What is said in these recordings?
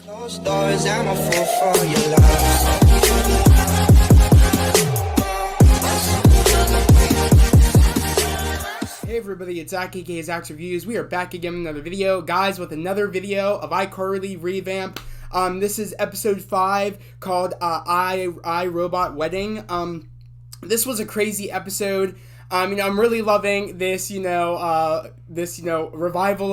Closed doors, I'm a fool for your love. Hey everybody, it's Zach aka Zach's Reviews. We are back again with another video, guys, with another video of iCarly revamp. This is episode 5 called iRobot Wedding. This was a crazy episode. I'm really loving this, revival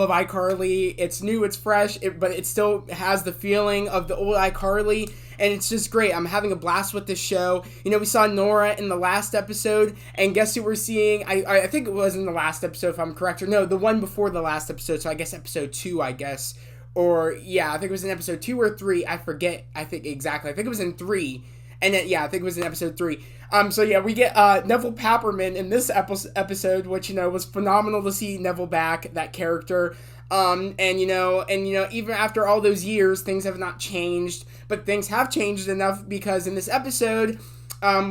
of iCarly. It's new, it's fresh, but it still has the feeling of the old iCarly, and it's just great. I'm having a blast with this show. We saw Nora in the last episode, and guess who we're seeing? I think it was in the last episode, if I'm correct, or no, the one before the last episode, so I guess episode 2, I guess. Or, yeah, I think it was in episode 2 or 3, I forget, I think exactly. I think it was in 3. And then, yeah, I think it was in episode 3. So yeah, we get Neville Papperman in this episode, which was phenomenal to see Neville back, that character. And even after all those years, things have not changed, but things have changed enough because in this episode,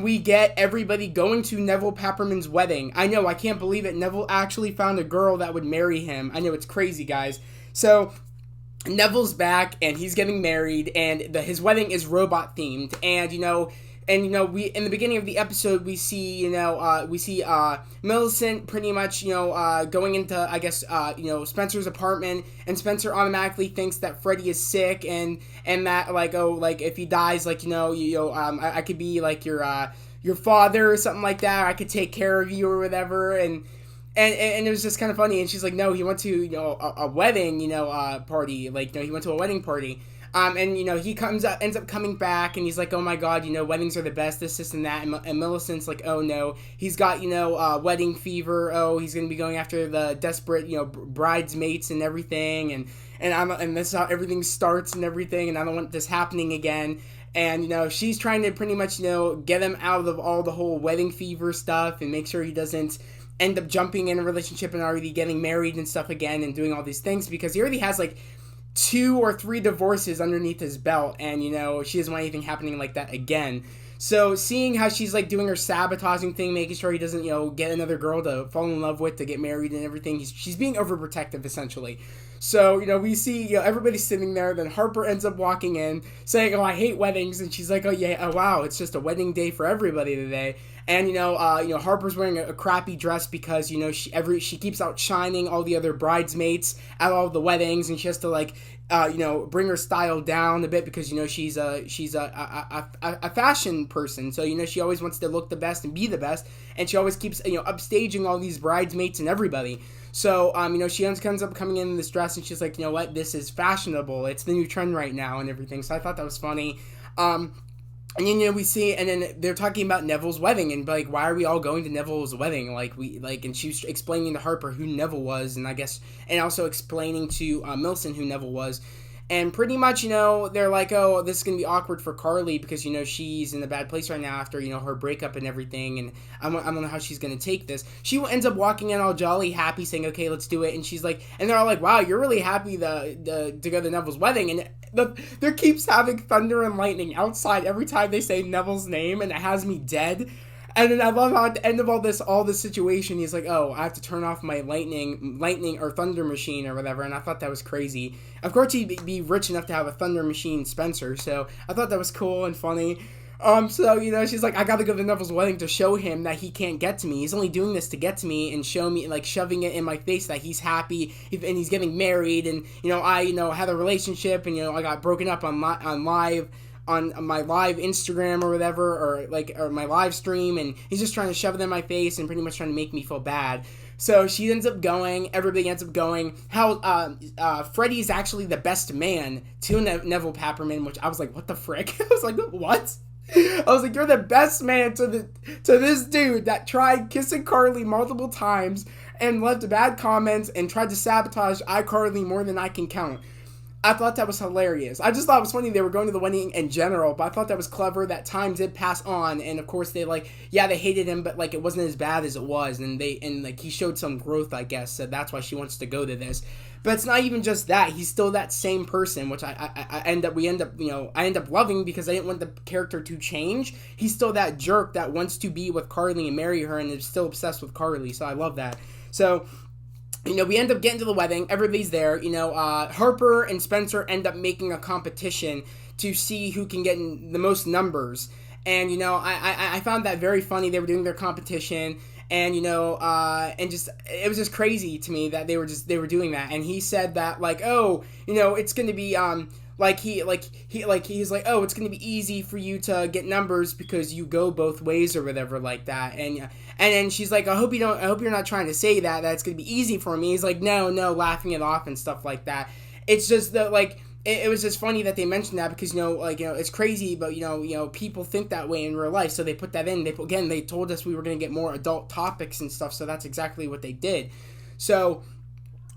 we get everybody going to Neville Papperman's wedding. I know, I can't believe it. Neville actually found a girl that would marry him. I know, it's crazy, guys. So Neville's back and he's getting married, and his wedding is robot themed. And we in the beginning of the episode we see Millicent pretty much going into, I guess, Spencer's apartment, and Spencer automatically thinks that Freddy is sick, and that if he dies, I could be like your father or something like that, or I could take care of you or whatever. And it was just kind of funny, and she's like, no, he went to a wedding party, he went to a wedding party. And he ends up coming back, and he's like, oh my god, weddings are the best, this and that. And Millicent's like, oh no, he's got wedding fever. Oh, he's gonna be going after the desperate bridesmaids and everything, and this is how everything starts and everything, and I don't want this happening again. And she's trying to pretty much get him out of all the whole wedding fever stuff and make sure he doesn't end up jumping in a relationship and already getting married and stuff again and doing all these things, because he already has 2 or 3 divorces underneath his belt, and she doesn't want anything happening like that again. So seeing how she's doing her sabotaging thing, making sure he doesn't get another girl to fall in love with, to get married and everything, she's being overprotective essentially. So we see everybody sitting there. Then Harper ends up walking in saying, oh, I hate weddings, and she's like, oh yeah, oh wow, it's just a wedding day for everybody today. And Harper's wearing a crappy dress because she keeps outshining all the other bridesmaids at all the weddings, and she has to bring her style down a bit because she's a fashion person. So she always wants to look the best and be the best, and she always keeps upstaging all these bridesmaids and everybody. So she ends up coming in this dress, and she's like, what, this is fashionable, it's the new trend right now and everything. So I thought that was funny. And then we see, and then they're talking about Neville's wedding, and why are we all going to Neville's wedding? And she's explaining to Harper who Neville was, and and also explaining to Millicent who Neville was. And pretty much, they're like, oh, this is going to be awkward for Carly because, she's in a bad place right now after, her breakup and everything. And I don't know how she's going to take this. She ends up walking in all jolly, happy, saying, okay, let's do it. And she's like, and they're all like, wow, you're really happy to go to Neville's wedding. And there keeps having thunder and lightning outside every time they say Neville's name, and it has me dead. And then I love how at the end of all this situation, he's like, oh, I have to turn off my lightning or thunder machine or whatever. And I thought that was crazy. Of course, he'd be rich enough to have a thunder machine, Spencer. So I thought that was cool and funny. So, she's like, I gotta go to Neville's wedding to show him that he can't get to me. He's only doing this to get to me and show me, shoving it in my face that he's happy and he's getting married. And, I had a relationship, and, I got broken up on my live Instagram or whatever, or my live stream, and he's just trying to shove it in my face and pretty much trying to make me feel bad. So she ends up going, everybody ends up going. How Freddy's actually the best man to Neville Papperman, which I was like, what the frick? I was like, what? I was like, you're the best man to this dude that tried kissing Carly multiple times and left bad comments and tried to sabotage iCarly more than I can count. I thought that was hilarious. I just thought it was funny they were going to the wedding in general, but I thought that was clever that time did pass on, and of course they they hated him, but it wasn't as bad as it was, and he showed some growth, I guess, so that's why she wants to go to this. But it's not even just that, he's still that same person, which I end up loving because I didn't want the character to change. He's still that jerk that wants to be with Carly and marry her and is still obsessed with Carly, so I love that. So we end up getting to the wedding. Everybody's there. Harper and Spencer end up making a competition to see who can get the most numbers. And, I found that very funny. They were doing their competition. And, and just, it was just crazy to me that they were doing that. And he said that, like, oh, it's going to be, he's like, oh, it's going to be easy for you to get numbers because you go both ways or whatever like that. And then she's like, I hope you're not trying to say that it's going to be easy for me. He's like, no, laughing it off and stuff like that. It's just that, like, it was just funny that they mentioned that because, it's crazy, but, people think that way in real life, so they put that in. They told us we were going to get more adult topics and stuff, so that's exactly what they did. So,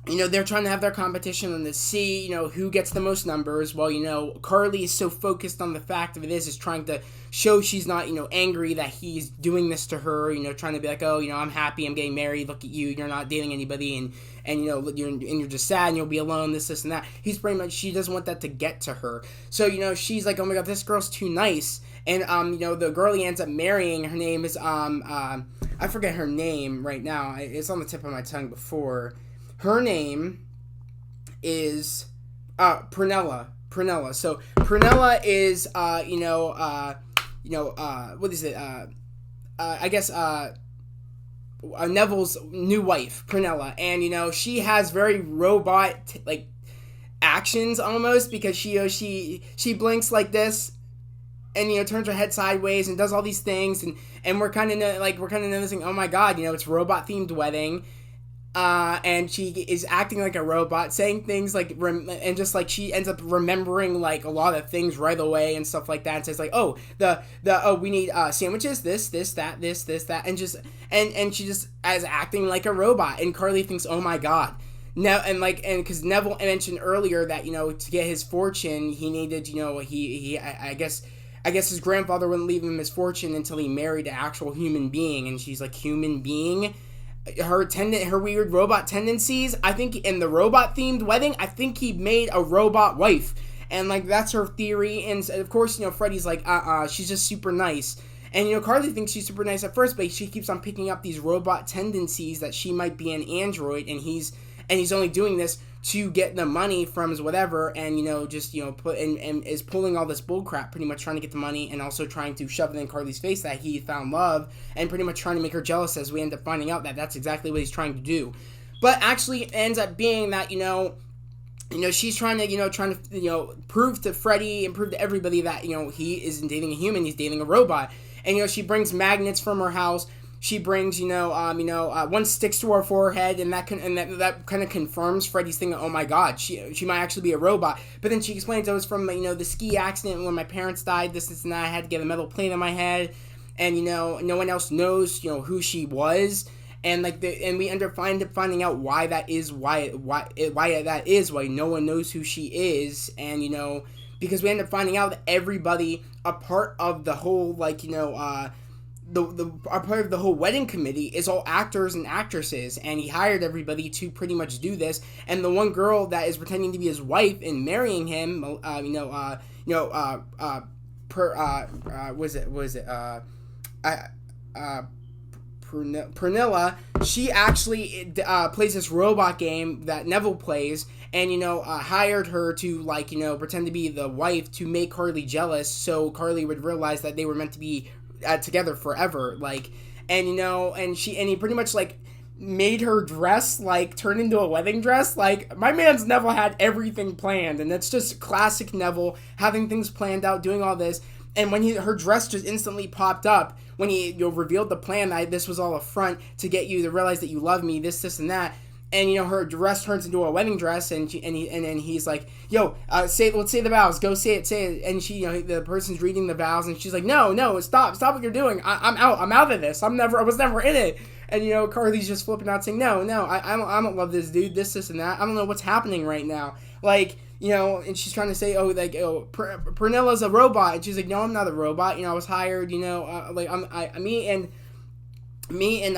they're trying to have their competition and to see, who gets the most numbers. Well, Carly is so focused on the fact of it is trying to show she's not, angry that he's doing this to her, trying to be like, oh, I'm happy, I'm getting married, look at you, you're not dating anybody, and you're just sad, and you'll be alone, this, and that. He's pretty much, she doesn't want that to get to her. So, she's like, oh my god, this girl's too nice. And, the girl he ends up marrying, her name is, I forget her name right now, it's on the tip of my tongue before. Her name is Prunella. So Prunella is what is it? I guess Neville's new wife, Prunella, and she has very robot like actions almost because she blinks like this. And turns her head sideways and does all these things, and we're kind of noticing, oh my god, it's robot themed wedding. And she is acting like a robot, saying things like, and just like she ends up remembering like a lot of things right away and stuff like that, and says like, oh, we need sandwiches, this, that, and just and she just as acting like a robot, and Carly thinks, oh my god. No, and because Neville mentioned earlier that to get his fortune he needed I guess his grandfather wouldn't leave him his fortune until he married an actual human being, and she's like, human being. Her weird robot tendencies, I think in the robot themed wedding, I think he made a robot wife, and like that's her theory. And of course Freddy's like she's just super nice, and Carly thinks she's super nice at first, but she keeps on picking up these robot tendencies that she might be an android, and he's only doing this to get the money from his whatever, and put and is pulling all this bullcrap, pretty much trying to get the money, and also trying to shove it in Carly's face that he found love, and pretty much trying to make her jealous, as we end up finding out that that's exactly what he's trying to do. But actually it ends up being that she's trying to prove to Freddy and prove to everybody that he isn't dating a human, he's dating a robot. And she brings magnets from her house. She brings, one sticks to her forehead, and that kind of confirms Freddy's thing. Oh my God, she might actually be a robot. But then she explains it was from the ski accident when my parents died. This and that. I had to get a metal plate on my head, and no one else knows who she was. And and we end up finding out why that is, why no one knows who she is, and because we end up finding out that everybody a part of the whole a part of the whole wedding committee is all actors and actresses, and he hired everybody to pretty much do this. And the one girl that is pretending to be his wife and marrying him, Prunella, she actually plays this robot game that Neville plays, and hired her to pretend to be the wife to make Carly jealous, so Carly would realize that they were meant to be together forever, and he pretty much made her dress turn into a wedding dress. My man's Neville had everything planned, and that's just classic Neville, having things planned out, doing all this. And when her dress just instantly popped up when he revealed the plan that this was all a front to get you to realize that you love me, this and that. And her dress turns into a wedding dress, and he's like, "Yo, let's say the vows. Go say it." And the person's reading the vows, and she's like, "No, stop what you're doing. I'm out of this. I was never in it." And Carly's just flipping out, saying, "No, I don't love this dude. This and that. I don't know what's happening right now." And she's trying to say, Pernella's a robot, and she's like, "No, I'm not a robot. I was hired. Me and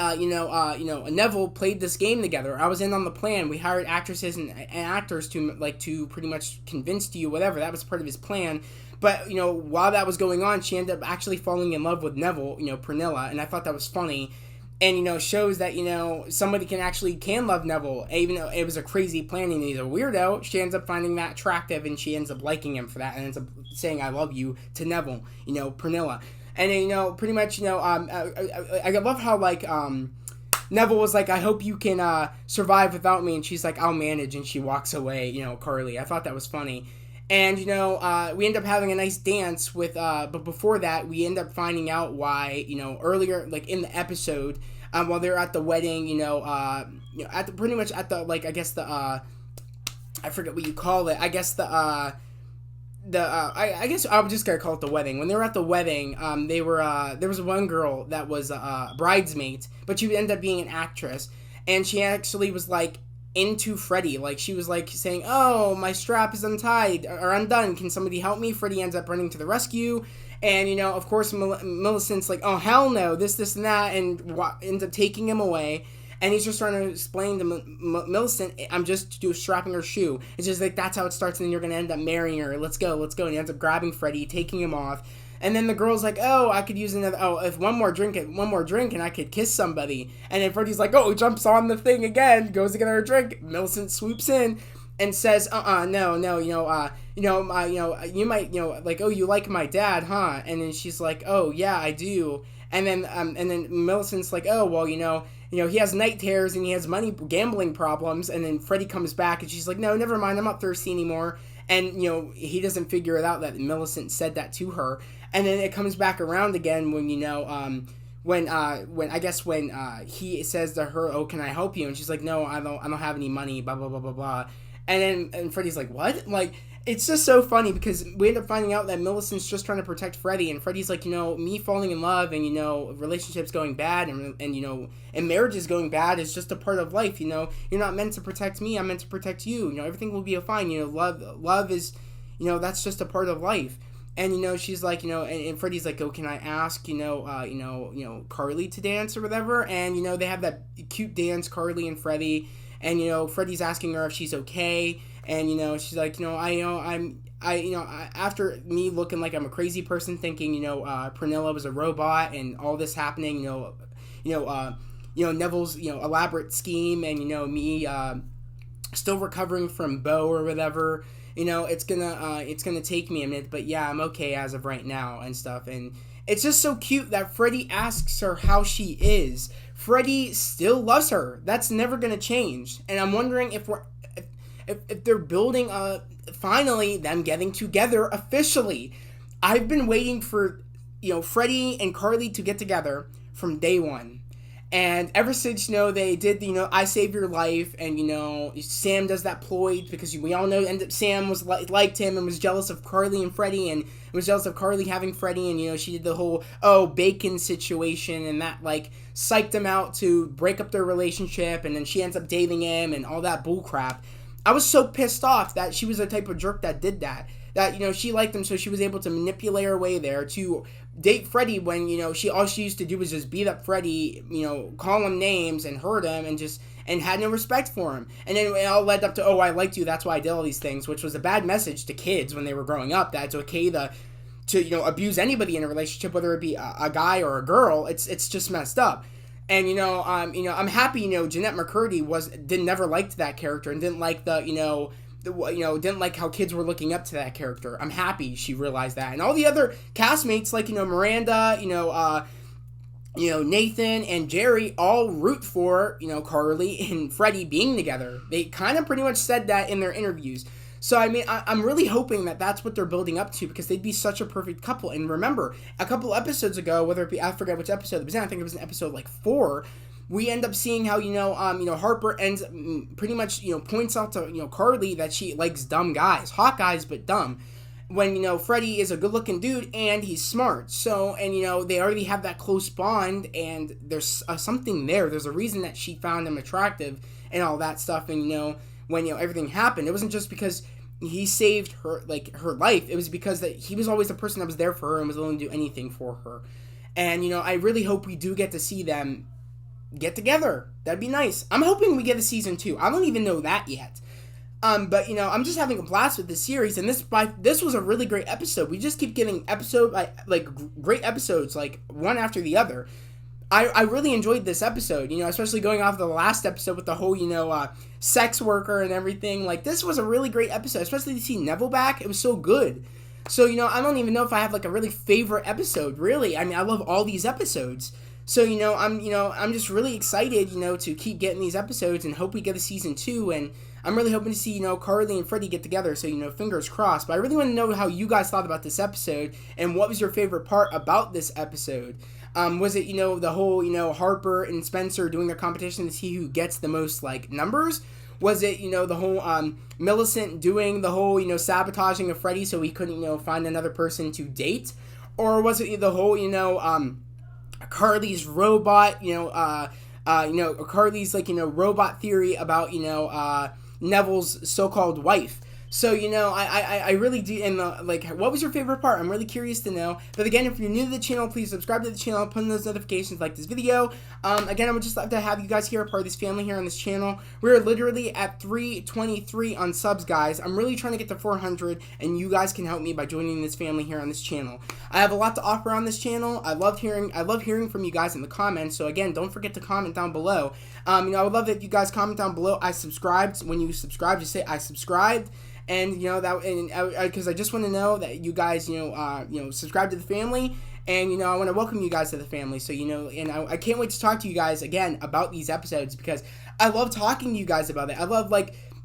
Neville played this game together. I was in on the plan. We hired actresses and actors to pretty much convince you whatever. That was part of his plan. But while that was going on, she ended up actually falling in love with Neville, Prunella, and I thought that was funny. and shows that somebody can love Neville, even though it was a crazy plan and he's a weirdo. She ends up finding that attractive, and she ends up liking him for that, and ends up saying "I love you" to Neville, Pernilla. And then, pretty much, I love how, like, Neville was like, "I hope you can survive without me," and she's like, "I'll manage," and she walks away, Carly. I thought that was funny. And, we end up having a nice dance with, but before that, we end up finding out why, earlier, like, in the episode, while they're at the wedding, at the, pretty much at the, like, I guess the, I forget what you call it, I guess I guess I'm just gonna call it the wedding. When they were at the wedding, they were, there was one girl that was a bridesmaid, but she ended up being an actress, and she actually was, like, into Freddy. Like, she was, like, saying, "Oh, my strap is untied, or undone, can somebody help me?" Freddy ends up running to the rescue, and, of course, Millicent's like, "Oh, hell no, this, and that," and ends up taking him away. And he's just trying to explain to Millicent, "I'm just strapping her shoe." It's just like, that's how it starts, and then you're going to end up marrying her. Let's go. And he ends up grabbing Freddy, taking him off. And then the girl's like, "Oh, I could use another, if one more drink, and I could kiss somebody." And then Freddy's like, "Oh," jumps on the thing again, goes to get her a drink. Millicent swoops in and says, no, you might, like, "Oh, you like my dad, huh?" And then she's like, "Oh, yeah, I do." And then Millicent's like, "Oh, well, he has night terrors and he has money gambling problems." And then Freddy comes back and she's like, "No, never mind, I'm not thirsty anymore." And, he doesn't figure it out that Millicent said that to her. And then it comes back around again when, when he says to her, "Oh, can I help you?" And she's like, "No, I don't have any money, blah, blah, blah, blah, blah." And Freddy's like, "What?" Like, it's just so funny because we end up finding out that Millicent's just trying to protect Freddy, and Freddy's like, me falling in love and, relationships going bad and marriages going bad is just a part of life, you're not meant to protect me, I'm meant to protect you, everything will be fine, love is, that's just a part of life. And, she's like, and Freddy's like, "Oh, can I ask, Carly to dance or whatever?" And, they have that cute dance, Carly and Freddy, and, Freddy's asking her if she's okay. And, she's like, after me looking like I'm a crazy person thinking, Pernilla was a robot and all this happening, Neville's, elaborate scheme and, me, still recovering from Bo or whatever, it's gonna take me a minute, but yeah, I'm okay as of right now and stuff. And it's just so cute that Freddy asks her how she is. Freddy still loves her. That's never gonna change. And I'm wondering if they're building finally them getting together officially. I've been waiting for Freddy and Carly to get together from day one. And ever since, they did, "I Save Your Life," and, Sam does that ploy because we all know Sam was liked him and was jealous of Carly and Freddy, and was jealous of Carly having Freddy, and, she did the whole, bacon situation, and that, like, psyched him out to break up their relationship, and then she ends up dating him, and all that bullcrap. I was so pissed off that she was the type of jerk that did that. That, she liked him, so she was able to manipulate her way there to date Freddy when, all she used to do was just beat up Freddy, call him names and hurt him and had no respect for him. And then it all led up to, "Oh, I liked you, that's why I did all these things," which was a bad message to kids when they were growing up, that it's okay to abuse anybody in a relationship, whether it be a guy or a girl. It's just messed up. And, I'm happy, Jeanette McCurdy never liked that character and didn't like didn't like how kids were looking up to that character. I'm happy she realized that. And all the other castmates, like, Miranda, Nathan and Jerry all root for, Carly and Freddy being together. They kind of pretty much said that in their interviews. So, I mean, I'm really hoping that that's what they're building up to, because they'd be such a perfect couple. And remember, a couple episodes ago, whether it be, I forget which episode it was in, I think it was in episode, like, 4, we end up seeing how, Harper ends, pretty much, points out to, Carly that she likes dumb guys. Hot guys, but dumb. When, Freddy is a good-looking dude and he's smart. So, and, they already have that close bond, and there's something there. There's a reason that she found him attractive and all that stuff. And, when, everything happened, it wasn't just because he saved her, like, her life. It was because that he was always the person that was there for her and was willing to do anything for her. And, I really hope we do get to see them get together. That'd be nice. I'm hoping we get a season 2. I don't even know that yet. But, I'm just having a blast with this series, and this was a really great episode. We just keep getting great episodes, like, one after the other. I really enjoyed this episode, especially going off the last episode with the whole, sex worker and everything. Like, this was a really great episode, especially to see Neville back. It was so good. So, I don't even know if I have, like, a really favorite episode, really. I mean, I love all these episodes. So, I'm just really excited, to keep getting these episodes and hope we get a season 2. And I'm really hoping to see, Carly and Freddie get together. So, fingers crossed. But I really want to know how you guys thought about this episode and what was your favorite part about this episode. Was it, the whole, Harper and Spencer doing their competition to see who gets the most, like, numbers? Was it, the whole Millicent doing the whole, sabotaging of Freddie so he couldn't, find another person to date? Or was it the whole, Carly's robot, Carly's, like, robot theory about, Neville's so-called wife? So, I really do, and, like, what was your favorite part? I'm really curious to know. But again, if you're new to the channel, please subscribe to the channel, put in those notifications, like this video. Again, I would just love to have you guys here, a part of this family here on this channel. We're literally at 323 on subs, guys. I'm really trying to get to 400, and you guys can help me by joining this family here on this channel. I have a lot to offer on this channel. I love hearing from you guys in the comments. So again, don't forget to comment down below. I would love if you guys comment down below. I subscribed. When you subscribe, just say I subscribed. And because I just want to know that you guys subscribe to the family, and I want to welcome you guys to the family. So and I can't wait to talk to you guys again about these episodes, because I love talking to you guys about it. I love,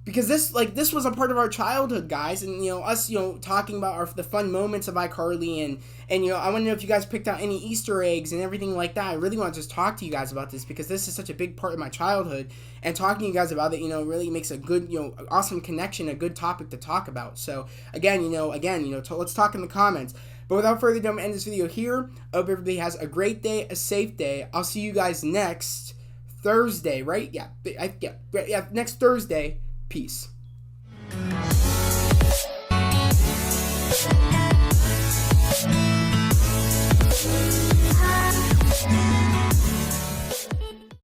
because this was a part of our childhood, guys, and us talking about the fun moments of iCarly, and I want to know if you guys picked out any Easter eggs and everything like that. I really want to just talk to you guys about this, because this is such a big part of my childhood, and talking to you guys about it really makes a good awesome connection, a good topic to talk about. So again, let's talk in the comments. But without further ado, I'm gonna end this video here. I hope everybody has a great day, a safe day. I'll see you guys next Thursday, right? Yeah, next Thursday. Peace.